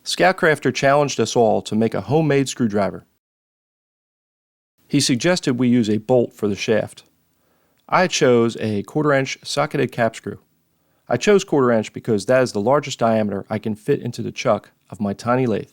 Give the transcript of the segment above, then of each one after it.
ScoutCrafter challenged us all to make a homemade screwdriver. He suggested we use a bolt for the shaft. I chose a 1/4-inch socketed cap screw. I chose 1/4 inch because that is the largest diameter I can fit into the chuck of my tiny lathe.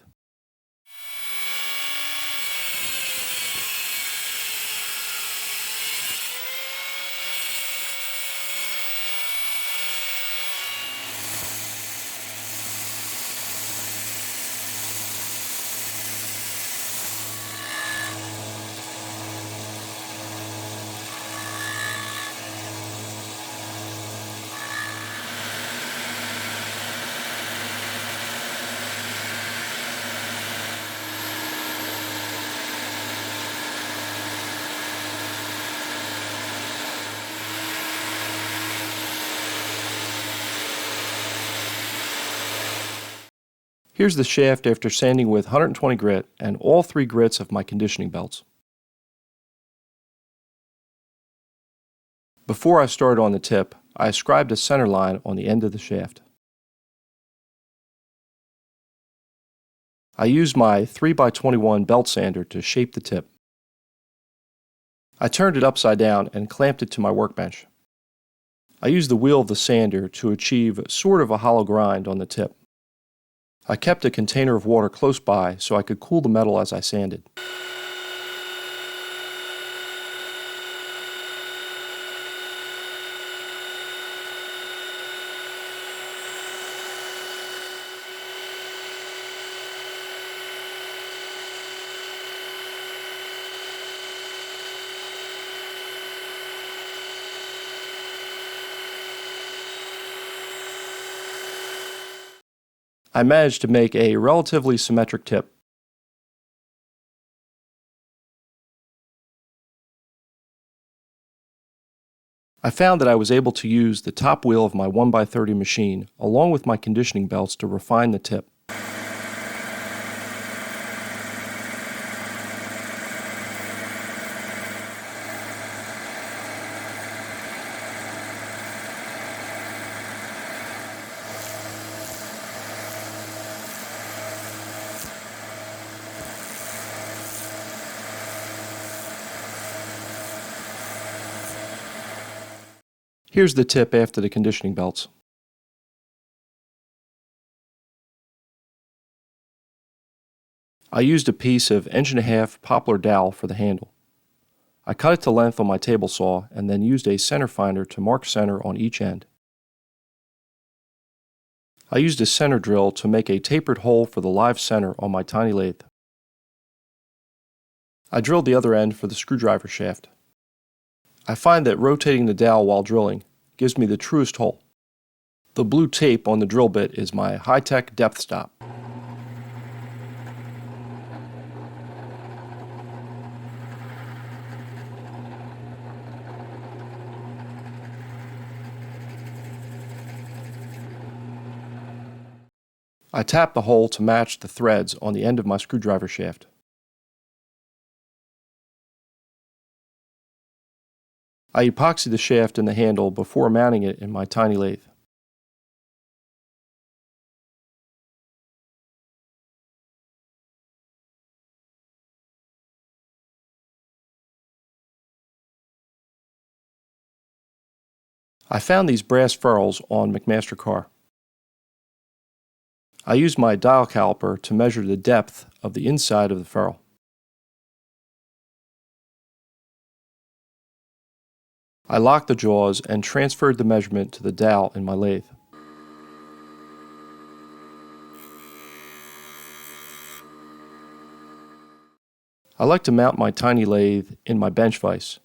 Here's the shaft after sanding with 120 grit and all 3 grits of my conditioning belts. Before I started on the tip, I scribed a center line on the end of the shaft. I used my 3x21 belt sander to shape the tip. I turned it upside down and clamped it to my workbench. I used the wheel of the sander to achieve sort of a hollow grind on the tip. I kept a container of water close by so I could cool the metal as I sanded. I managed to make a relatively symmetric tip. I found that I was able to use the top wheel of my 1x30 machine along with my conditioning belts to refine the tip. Here's the tip after the conditioning belts. I used a piece of 1.5-inch poplar dowel for the handle. I cut it to length on my table saw and then used a center finder to mark center on each end. I used a center drill to make a tapered hole for the live center on my tiny lathe. I drilled the other end for the screwdriver shaft. I find that rotating the dowel while drilling gives me the truest hole. The blue tape on the drill bit is my high-tech depth stop. I tap the hole to match the threads on the end of my screwdriver shaft. I epoxy the shaft in the handle before mounting it in my tiny lathe. I found these brass ferrules on McMaster car. I used my dial caliper to measure the depth of the inside of the ferrule. I locked the jaws and transferred the measurement to the dowel in my lathe. I like to mount my tiny lathe in my bench vise.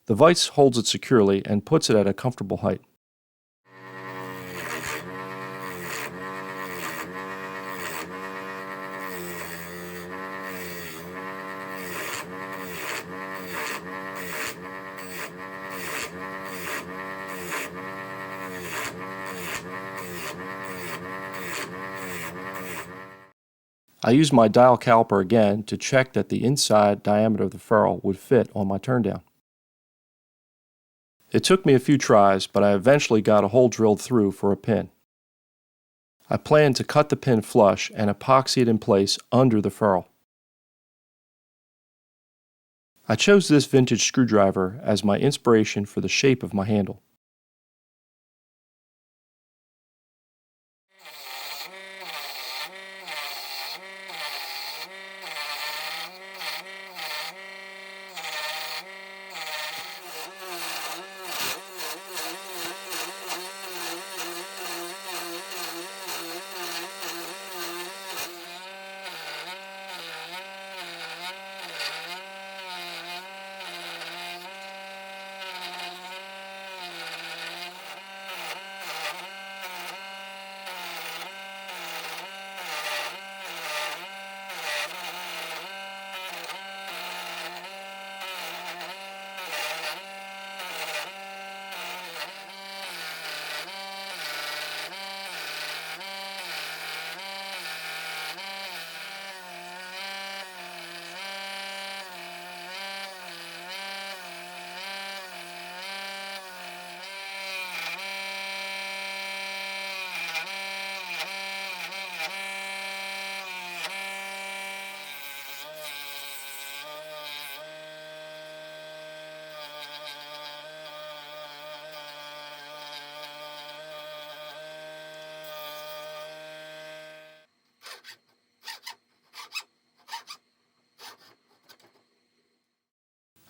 The vise holds it securely and puts it at a comfortable height. I used my dial caliper again to check that the inside diameter of the ferrule would fit on my turndown. It took me a few tries, but I eventually got a hole drilled through for a pin. I plan to cut the pin flush and epoxy it in place under the ferrule. I chose this vintage screwdriver as my inspiration for the shape of my handle.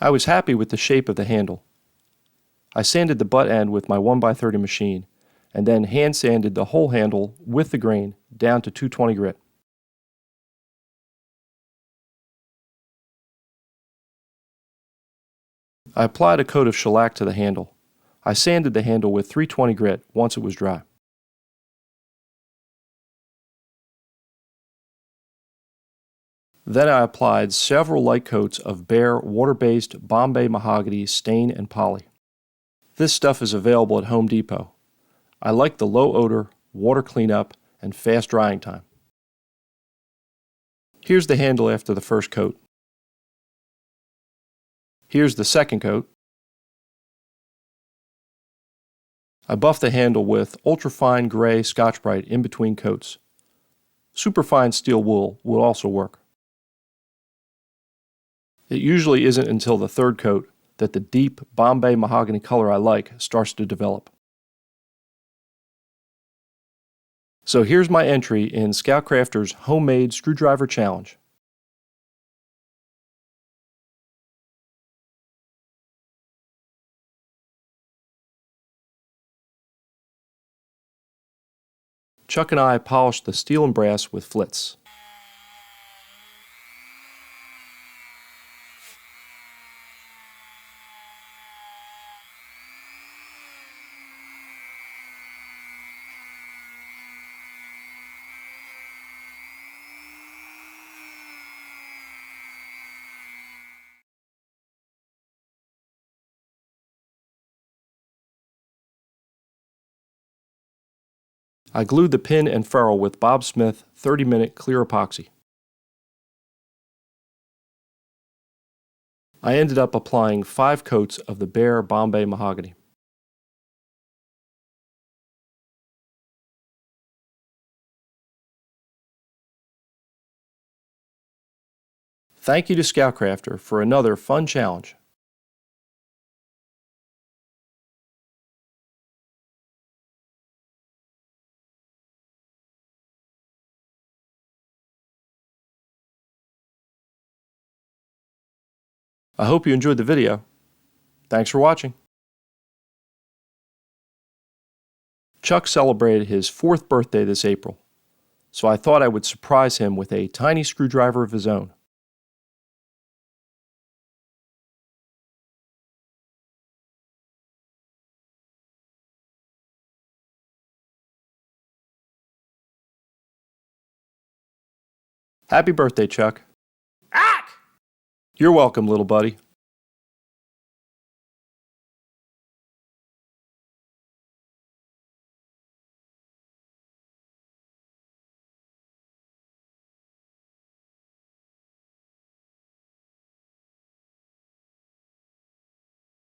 I was happy with the shape of the handle. I sanded the butt end with my 1x30 machine, and then hand sanded the whole handle with the grain down to 220 grit. I applied a coat of shellac to the handle. I sanded the handle with 320 grit once it was dry. Then I applied several light coats of bare water-based Bombay mahogany stain and poly. This stuff is available at Home Depot. I like the low odor, water cleanup, and fast drying time. Here's the handle after the first coat. Here's the second coat. I buffed the handle with ultrafine gray Scotch-Brite in between coats. Superfine steel wool will also work. It usually isn't until the third coat that the deep Bombay mahogany color I like starts to develop. So here's my entry in ScoutCrafter's Homemade Screwdriver Challenge. Chuck and I polished the steel and brass with flits. I glued the pin and ferrule with Bob Smith 30-minute clear epoxy. I ended up applying 5 coats of the bare Bombay mahogany. Thank you to ScoutCrafter for another fun challenge. I hope you enjoyed the video. Thanks for watching. Chuck celebrated his 4th birthday this April, so I thought I would surprise him with a tiny screwdriver of his own. Happy birthday, Chuck. You're welcome, little buddy.